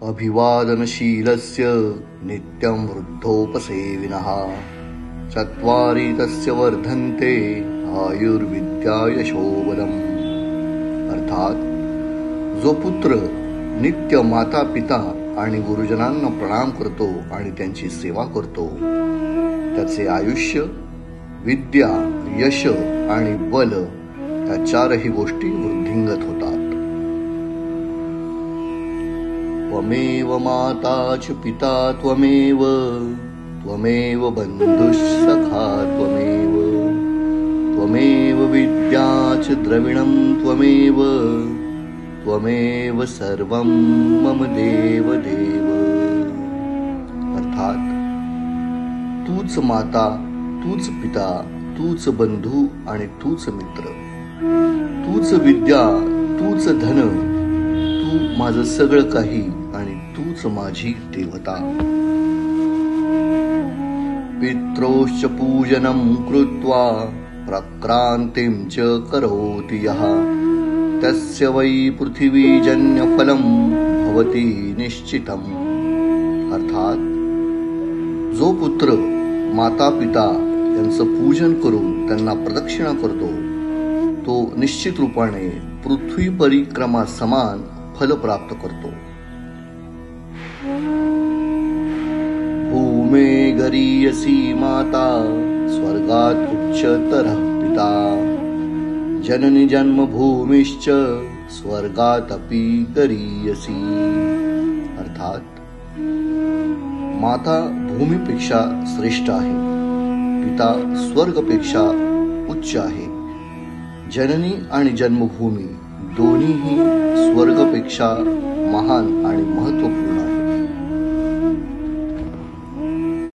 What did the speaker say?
अभिवादनशीलस्य नित्यं वृद्धोपसेविनः चत्वारि तस्य वर्धन्ते आयुर्विद्या यशोबलम्। अर्थात जो पुत्र नित्य माता पिता आणि गुरुजनांना प्रणाम करतो आणि त्यांची सेवा करतो त्याचे आयुष्य, विद्या, यश आणि बल या चारही गोष्टी वृद्धिंगत होतात। त्वमेव माता च पिता त्वमेव, त्वमेव बन्धुस्सखा त्वमेव, त्वमेव विद्या च द्रविणं त्वमेव, त्वमेव सर्वं मम देव देव। अर्थात तूच माता, तूच पिता, तूच बंधू आणि तूच मित्र, तूच विद्या, तूच धन, तू माझं सगळं काही आणि तूच माझी देवता। पित्रोश्च पूजनं कृत्वा प्रक्रांतिं च करोति यः तस्य वै पृथिवीजन्यफलं भवति निश्चितम्। अर्थात जो पुत्र माता पिता यांचं पूजन करून त्यांना प्रदक्षिणा करतो तो निश्चित रूपाने पृथ्वी परिक्रमा समान फल प्राप्त करतो। भूमे गरीयसी माता स्वर्गात् उच्चतरः पिता, जननी जन्मभूमिश्च स्वर्गादपि गरीयसी। अर्थात माता भूमीपेक्षा श्रेष्ठ आहे, पिता स्वर्गपेक्षा उच्च आहे, जननी आणि जन्मभूमी दोन्हीही स्वर्गपेक्षा महान आणि महत्त्वपूर्ण